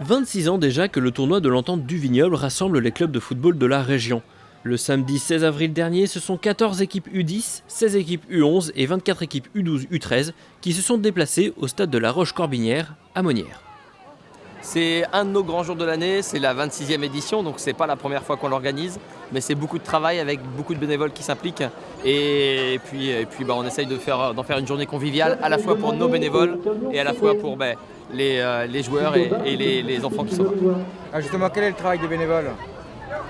26 ans déjà que le tournoi de l'Entente du Vignoble rassemble les clubs de football de la région. Le samedi 16 avril dernier, ce sont 14 équipes U10, 16 équipes U11 et 24 équipes U12, U13 qui se sont déplacées au stade de la Roche-Corbinière à Monnières. C'est un de nos grands jours de l'année, c'est la 26e édition, donc c'est pas la première fois qu'on l'organise, mais c'est beaucoup de travail avec beaucoup de bénévoles qui s'impliquent. Et puis on essaye d'en faire une journée conviviale, à la fois pour nos bénévoles et à la fois pour les joueurs et les enfants qui sont là. Ah justement, quel est le travail des bénévoles ?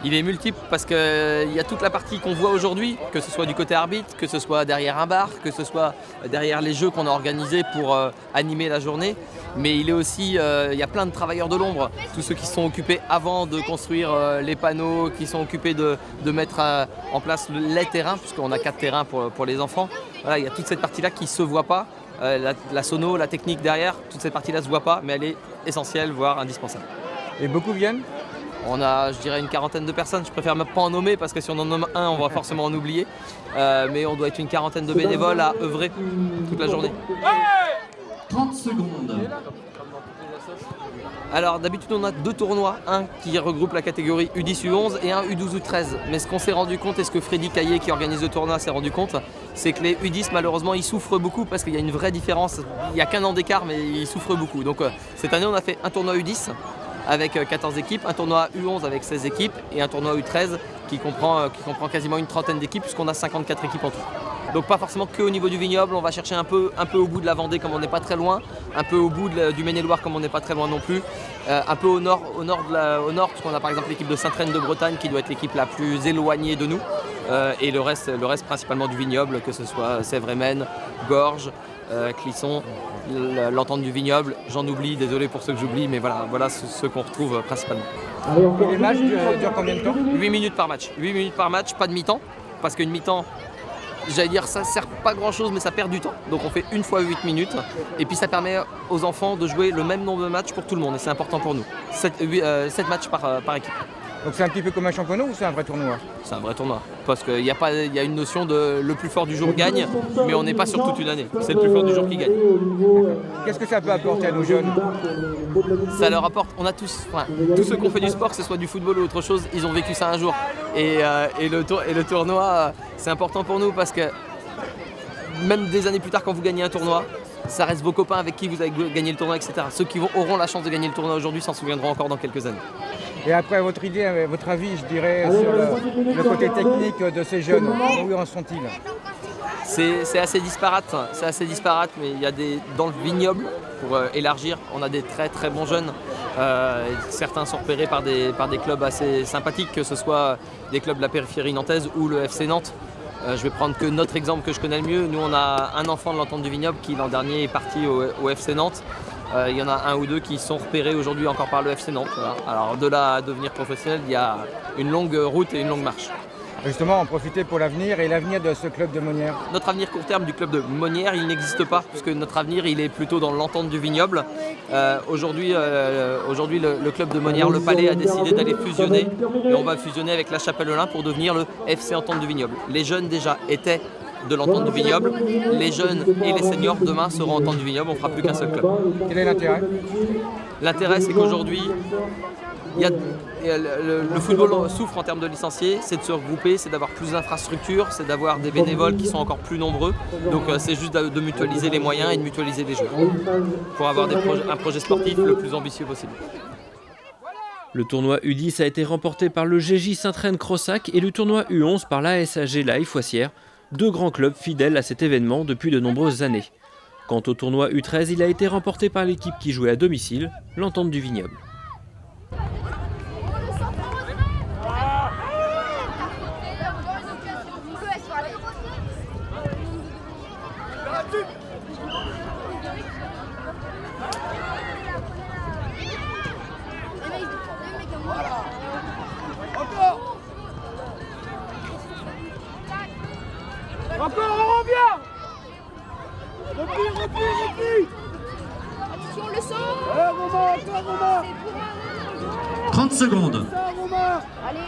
Il est multiple parce qu'il y a toute la partie qu'on voit aujourd'hui, que ce soit du côté arbitre, que ce soit derrière un bar, que ce soit derrière les jeux qu'on a organisés pour animer la journée. Mais il est aussi, il y a plein de travailleurs de l'ombre, tous ceux qui sont occupés avant de construire les panneaux, qui sont occupés de mettre en place les terrains, puisqu'on a 4 terrains pour les enfants. Voilà, il y a toute cette partie-là qui ne se voit pas, la sono, la technique derrière, toute cette partie-là ne se voit pas, mais elle est essentielle, voire indispensable. Et beaucoup viennent ? On a, je dirais, une quarantaine de personnes. Je préfère même pas en nommer parce que si on en nomme un, on va forcément en oublier. Mais on doit être une quarantaine de bénévoles à œuvrer toute la journée. 30 secondes. Alors d'habitude on a 2 tournois, un qui regroupe la catégorie U10, U11 et un U12, U13. Mais ce qu'on s'est rendu compte et ce que Freddy Caillé qui organise le tournoi s'est rendu compte, c'est que les U10 malheureusement ils souffrent beaucoup parce qu'il y a une vraie différence. Il n'y a qu'un an d'écart mais ils souffrent beaucoup. Donc cette année on a fait un tournoi U10 avec 14 équipes, un tournoi U11 avec 16 équipes et un tournoi U13 qui comprend quasiment une trentaine d'équipes puisqu'on a 54 équipes en tout. Donc pas forcément que au niveau du vignoble, on va chercher un peu au bout de la Vendée comme on n'est pas très loin, un peu au bout du Maine-et-Loire comme on n'est pas très loin non plus, un peu au nord parce qu'on a par exemple l'équipe de Sainte-Reine de Bretagne qui doit être l'équipe la plus éloignée de nous, et le reste principalement du vignoble, que ce soit Sèvres-et-Maine, Gorges, Clisson, l'Entente du Vignoble, j'en oublie, désolé pour ceux que j'oublie, mais voilà ceux qu'on retrouve principalement. Et les matchs durent combien de temps ? 8 minutes par match, pas de mi-temps, parce qu'une mi-temps, j'allais dire ça sert pas grand chose mais ça perd du temps. Donc on fait une fois 8 minutes et puis ça permet aux enfants de jouer le même nombre de matchs pour tout le monde et c'est important pour nous. 7 matchs par équipe. Donc c'est un petit peu comme un championnat ou c'est un vrai tournoi ? C'est un vrai tournoi parce qu'il y a une notion de le plus fort du jour gagne, mais on n'est pas sur toute une année. C'est le plus fort du jour qui gagne. Qu'est-ce que ça peut apporter à nos jeunes ? Ça leur apporte, on a tous ceux qui ont fait du sport, que ce soit du football ou autre chose, ils ont vécu ça un jour. Et le tournoi, c'est important pour nous parce que même des années plus tard quand vous gagnez un tournoi, ça reste vos copains avec qui vous avez gagné le tournoi, etc. Ceux qui auront la chance de gagner le tournoi aujourd'hui s'en souviendront encore dans quelques années. Et après, votre avis, je dirais, sur le côté technique de ces jeunes, où en sont-ils ? C'est assez disparate, mais il y a dans le vignoble, pour élargir, on a des très très bons jeunes. Certains sont repérés par des clubs assez sympathiques, que ce soit des clubs de la périphérie nantaise ou le FC Nantes. Je vais prendre que notre exemple que je connais le mieux. Nous, on a un enfant de l'Entente du Vignoble qui l'an dernier est parti au FC Nantes. Il y en a un ou deux qui sont repérés aujourd'hui encore par le FC Nantes. Voilà. Alors de là à devenir professionnel, il y a une longue route et une longue marche. Justement, en profiter pour l'avenir et l'avenir de ce club de Monnières. Notre avenir court terme du club de Monnières, il n'existe pas, puisque notre avenir, il est plutôt dans l'Entente du Vignoble. Aujourd'hui, le club de Monnières, le Palais, a décidé d'aller fusionner, et on va fusionner avec la Chapelle-Olympe pour devenir le FC Entente du Vignoble. Les jeunes déjà étaient de l'Entente du Vignoble, les jeunes et les seniors demain seront Entente du Vignoble, on ne fera plus qu'un seul club. Quel est l'intérêt ? L'intérêt, c'est qu'aujourd'hui, le football souffre en termes de licenciés, c'est de se regrouper, c'est d'avoir plus d'infrastructures, c'est d'avoir des bénévoles qui sont encore plus nombreux. Donc c'est juste de mutualiser les moyens et de mutualiser les joueurs pour avoir un projet sportif le plus ambitieux possible. Le tournoi U10 a été remporté par le GJ Sainte-Reine-Crossac et le tournoi U11 par l'ASAG La Haye-Foissière, 2 grands clubs fidèles à cet événement depuis de nombreuses années. Quant au tournoi U13, il a été remporté par l'équipe qui jouait à domicile, l'Entente du Vignoble. Encore, on revient. Repli. Attention, le son. Romain. 30 secondes. Romain. Allez,